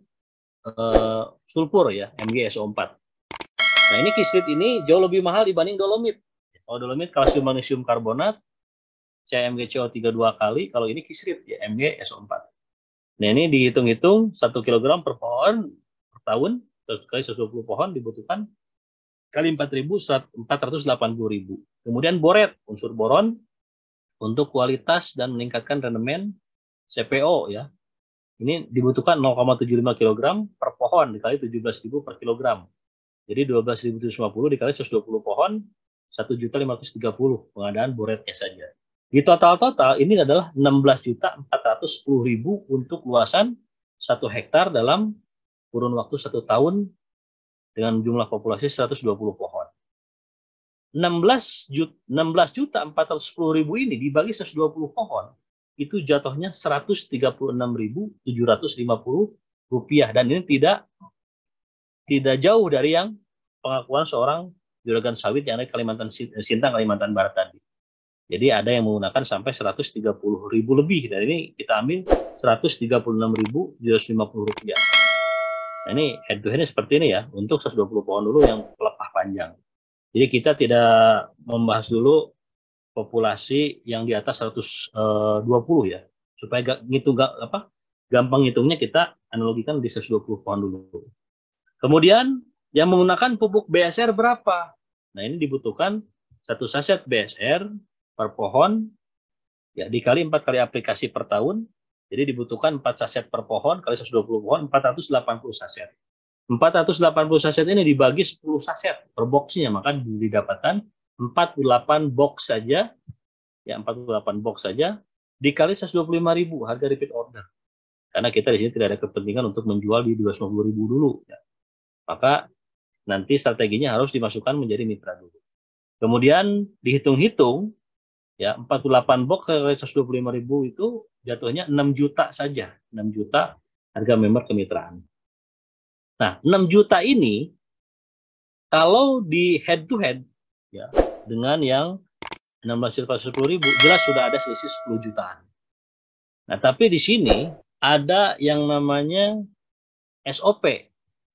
sulfur ya, MgSO4. Nah, ini kisrit ini jauh lebih mahal dibanding dolomit. Kalau dolomit kalsium magnesium karbonat, CmgCO3 2 kali, kalau ini kisrit ya, MgSO4. Nah, ini dihitung-hitung 1 kg per pohon per tahun, kali 120 pohon dibutuhkan kali 4.480.000. Kemudian boret, unsur boron untuk kualitas dan meningkatkan rendemen CPO ya. Ini dibutuhkan 0,75 kg per pohon dikali 17.000 per kilogram. Jadi 12.750 dikali 120 pohon 1.530 pengadaan boretnya saja. Di total ini adalah 16.410.000 untuk luasan 1 hektar dalam kurun waktu 1 tahun dengan jumlah populasi 120 pohon. 16.410.000 ini dibagi 120 pohon, itu jatuhnya 136.750 rupiah. Dan ini tidak jauh dari yang pengakuan seorang juragan sawit yang ada di Sintang, Kalimantan Barat tadi. Jadi ada yang menggunakan sampai 130.000 lebih. Dan ini kita ambil 136.750 rupiah. Nah, ini head to head seperti ini ya, untuk 120 pohon dulu yang pelepah panjang. Jadi kita tidak membahas dulu populasi yang di atas 120 ya, supaya gampang ngitungnya kita analogikan di 120 pohon dulu. Kemudian Yang menggunakan pupuk BSR berapa? Nah, ini dibutuhkan 1 saset BSR per pohon, ya, dikali 4 kali aplikasi per tahun. Jadi dibutuhkan 4 saset per pohon, kali 120 pohon, 480 saset. 480 saset ini dibagi 10 saset per boxnya, maka didapatkan 48 box saja, ya 48 box saja, dikali 125.000 harga repeat order. Karena kita di sini tidak ada kepentingan untuk menjual di 250.000 dulu. Ya. Maka nanti strateginya harus dimasukkan menjadi mitra dulu. Kemudian dihitung-hitung, ya 48 box kali 125.000 itu jatuhnya 6 juta saja, 6 juta harga member kemitraan. Nah, 6 juta ini kalau di head to head, ya, dengan yang 16 juta 10.000, jelas sudah ada selisih 10 jutaan. Nah, tapi di sini ada yang namanya SOP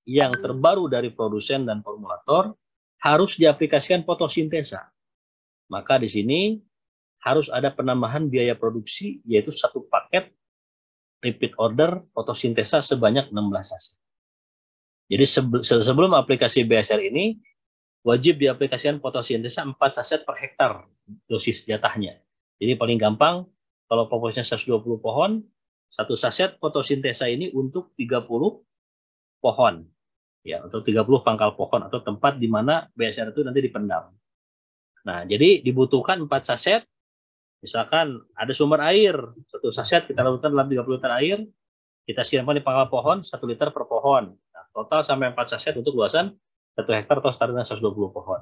yang terbaru dari produsen dan formulator, harus diaplikasikan fotosintesa. Maka di sini harus ada penambahan biaya produksi, yaitu 1 paket repeat order fotosintesa sebanyak 16 saset. Jadi sebelum aplikasi BSR ini, wajib diaplikasikan fotosintesa 4 saset per hektar dosis jatahnya. Jadi paling gampang, kalau proporsinya 120 pohon, 1 saset fotosintesa ini untuk 30 pohon. Ya, untuk 30 pangkal pohon atau tempat di mana BSR itu nanti dipendam. Nah, jadi dibutuhkan 4 saset. Misalkan ada sumber air, 1 saset kita lakukan dalam 30 liter air, kita siramkan di pangkal pohon 1 liter per pohon. Nah, total sampai 4 saset untuk luasan 1 hektar atau setara dengan 120 pohon.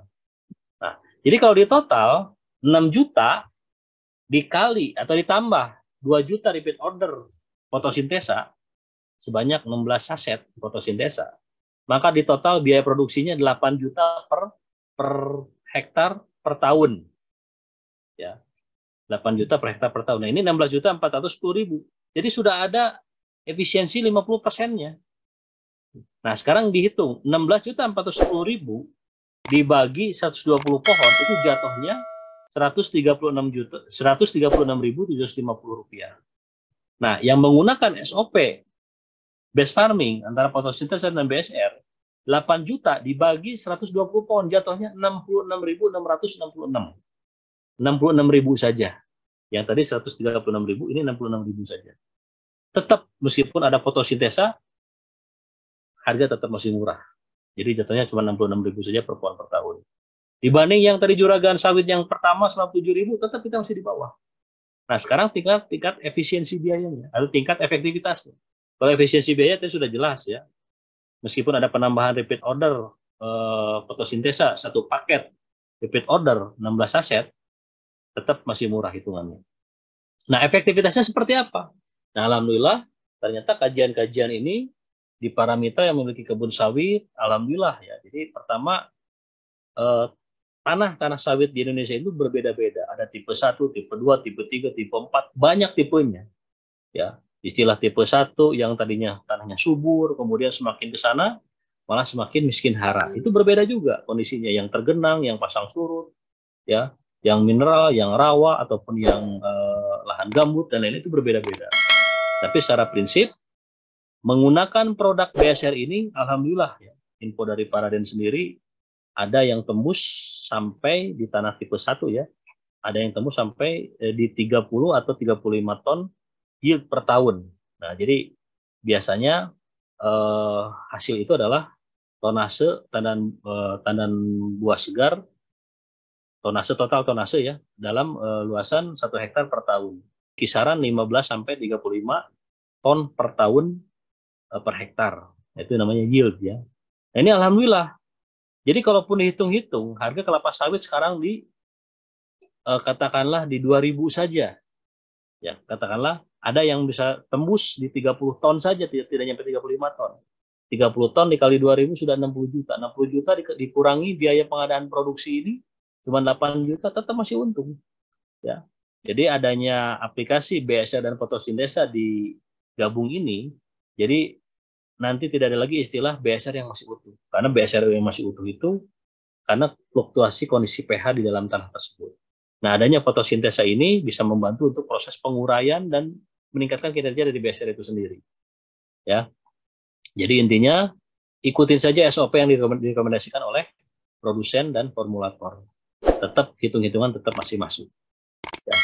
Nah, jadi kalau di total 6 juta dikali atau ditambah 2 juta repeat order fotosintesa sebanyak 16 saset fotosintesa, maka di total biaya produksinya 8 juta per hektar per tahun. Ya. 8 juta per hektar per tahun. Nah, ini 16 juta 410.000. Jadi sudah ada efisiensi 50%-nya. Nah, sekarang dihitung 16 juta 410.000 dibagi 120 pohon itu jatuhnya 136.750 rupiah. Nah, yang menggunakan SOP base farming antara fotosintesa dan BSR 8 juta dibagi 120 pohon jatuhnya 66.666. 66.000 saja. Yang tadi 136.000, ini 66.000 saja. Tetap meskipun ada fotosintesa, harga tetap masih murah. Jadi jatuhnya cuma 66.000 saja per pohon per tahun. Dibanding yang tadi juragan sawit yang pertama 97.000, tetap kita masih di bawah. Nah, sekarang tingkat efisiensi biayanya, atau tingkat efektivitasnya. Kalau efisiensi biaya itu sudah jelas ya. Meskipun ada penambahan repeat order fotosintesa 1 paket repeat order 16 saset, tetap masih murah hitungannya. Nah, efektivitasnya seperti apa? Nah, alhamdulillah ternyata kajian-kajian ini di para mitra yang memiliki kebun sawit, alhamdulillah ya. Jadi pertama tanah sawit di Indonesia itu berbeda-beda. Ada tipe 1, tipe 2, tipe 3, tipe 4, banyak tipenya. Ya, istilah tipe 1 yang tadinya tanahnya subur, kemudian semakin ke sana malah semakin miskin hara. Itu berbeda juga kondisinya, yang tergenang, yang pasang surut, ya, yang mineral, yang rawa, ataupun yang lahan gambut, dan lain itu berbeda-beda. Tapi secara prinsip, menggunakan produk BSR ini, alhamdulillah, ya, info dari Paraden sendiri, ada yang tembus sampai di tanah tipe 1, ya, ada yang tembus sampai di 30 atau 35 ton yield per tahun. Nah, jadi biasanya hasil itu adalah tonase tandan buah segar, total tonase ya, dalam luasan 1 hektar per tahun. Kisaran 15 sampai 35 ton per tahun per hektar. Itu namanya yield ya. Nah, ini alhamdulillah. Jadi kalaupun dihitung-hitung, harga kelapa sawit sekarang di katakanlah di 2.000 saja. Ya, katakanlah ada yang bisa tembus di 30 ton saja, tidak nyampe 35 ton. 30 ton dikali 2.000 sudah 60 juta. 60 juta dikurangi biaya pengadaan produksi ini cuma 8 juta, tetap masih untung. Ya. Jadi adanya aplikasi BSR dan fotosintesa di gabung ini, jadi nanti tidak ada lagi istilah BSR yang masih utuh. Karena BSR yang masih utuh itu karena fluktuasi kondisi pH di dalam tanah tersebut. Nah, adanya fotosintesa ini bisa membantu untuk proses penguraian dan meningkatkan kinerja dari BSR itu sendiri. Ya. Jadi intinya ikutin saja SOP yang direkomendasikan oleh produsen dan formulator. Tetap hitung-hitungan tetap masih masuk. Ya.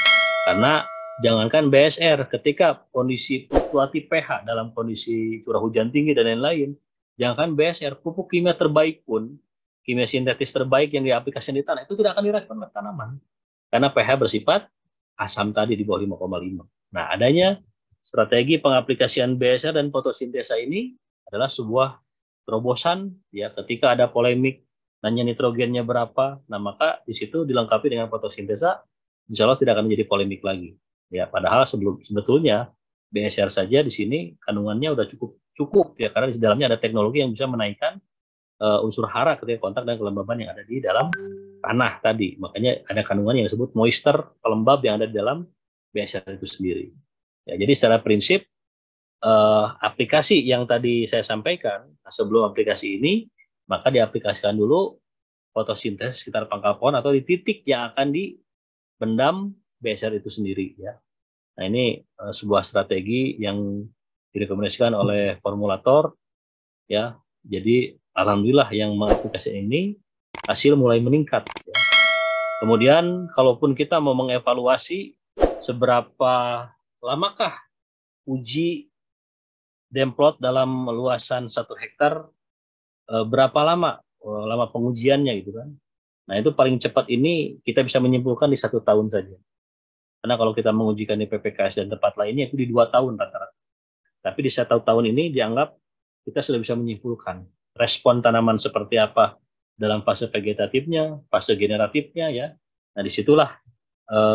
Karena jangankan BSR, ketika kondisi fluktuatif pH dalam kondisi curah hujan tinggi dan lain-lain, jangankan BSR, pupuk kimia terbaik pun, kimia sintetis terbaik yang diaplikasikan di tanah, itu tidak akan direspon oleh tanaman. Karena pH bersifat asam tadi di bawah 5,5. Nah, adanya strategi pengaplikasian BSR dan fotosintesa ini adalah sebuah terobosan, ya, ketika ada polemik nanya nitrogennya berapa, nah maka di situ dilengkapi dengan fotosintesa, insya Allah tidak akan menjadi polemik lagi. Ya, padahal sebetulnya BSR saja di sini kandungannya udah cukup ya, karena di dalamnya ada teknologi yang bisa menaikkan unsur hara ketika kontak dan kelembaban yang ada di dalam tanah tadi. Makanya ada kandungan yang disebut moisture, pelembab yang ada di dalam BSR itu sendiri. Ya, jadi secara prinsip aplikasi yang tadi saya sampaikan, sebelum aplikasi ini, maka diaplikasikan dulu fotosintesis sekitar pangkal pohon atau di titik yang akan dibendam BSR itu sendiri. Ya. Nah, ini sebuah strategi yang direkomendasikan oleh formulator. Ya, jadi alhamdulillah yang mengaplikasikan ini hasil mulai meningkat. Ya. Kemudian, kalaupun kita mau mengevaluasi seberapa lamakah uji demplot dalam luasan 1 hektar, berapa lama pengujiannya gitu kan. Nah, itu paling cepat ini kita bisa menyimpulkan di 1 tahun saja. Karena kalau kita mengujikan di PPKS dan tempat lainnya itu di 2 tahun rata-rata. Tapi di 1 tahun ini dianggap kita sudah bisa menyimpulkan respon tanaman seperti apa dalam fase vegetatifnya, fase generatifnya ya. Nah, disitulah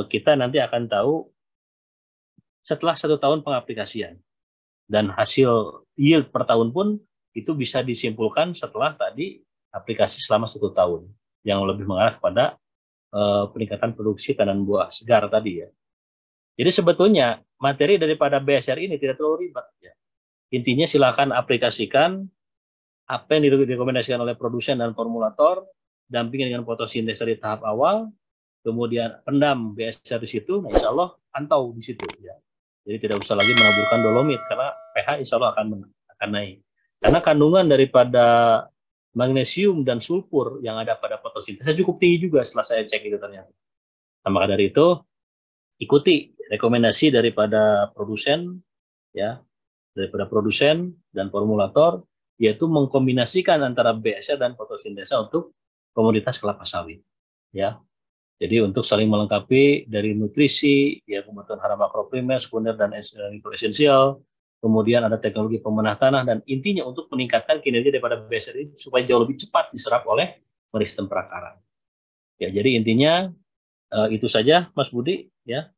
kita nanti akan tahu setelah 1 tahun pengaplikasian. Dan hasil yield per tahun pun itu bisa disimpulkan setelah tadi aplikasi selama 1 tahun, yang lebih mengarah kepada peningkatan produksi tanaman buah segar tadi ya. Jadi sebetulnya materi daripada BSR ini tidak terlalu ribet ya. Intinya silakan aplikasikan apa yang direkomendasikan oleh produsen dan formulator, dampingi dengan fotosintesis di tahap awal, kemudian pendam BSR di situ, nah insya Allah pantau di situ ya. Jadi tidak usah lagi menaburkan dolomit karena pH insya Allah akan naik. Karena kandungan daripada magnesium dan sulfur yang ada pada fotosintesis cukup tinggi juga setelah saya cek itu ternyata. Nah, maka dari itu ikuti rekomendasi daripada produsen ya, daripada produsen dan formulator, yaitu mengkombinasikan antara BSR dan fotosintesa untuk komoditas kelapa sawit ya. Jadi untuk saling melengkapi dari nutrisi, ya kebutuhan hara makroprimer, sekunder dan mikro esensial, kemudian ada teknologi pemenah tanah, dan intinya untuk meningkatkan kinerja daripada BSR ini supaya jauh lebih cepat diserap oleh meristem perakaran. Ya, jadi intinya itu saja Mas Budi ya.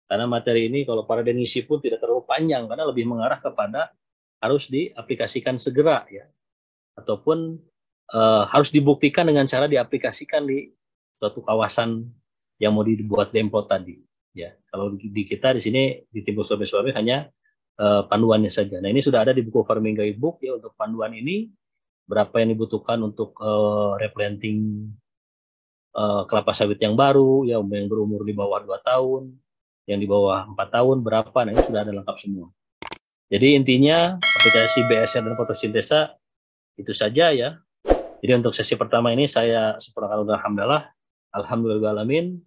Karena materi ini kalau para denisi pun tidak terlalu panjang karena lebih mengarah kepada harus diaplikasikan segera ya. Ataupun harus dibuktikan dengan cara diaplikasikan di suatu kawasan yang mau dibuat demplot tadi ya. Kalau di kita di sini di Timur Sulawesi hanya panduannya saja. Nah, ini sudah ada di buku Farming Guidebook ya. Untuk panduan ini berapa yang dibutuhkan untuk replanting kelapa sawit yang baru ya, yang berumur di bawah 2 tahun, yang di bawah 4 tahun berapa, nah ini sudah ada lengkap semua. Jadi intinya aplikasi BSR dan fotosintesa itu saja ya. Jadi untuk sesi pertama ini saya sempurnakan, alhamdulillah. Alhamdulillahirrahmanirrahim.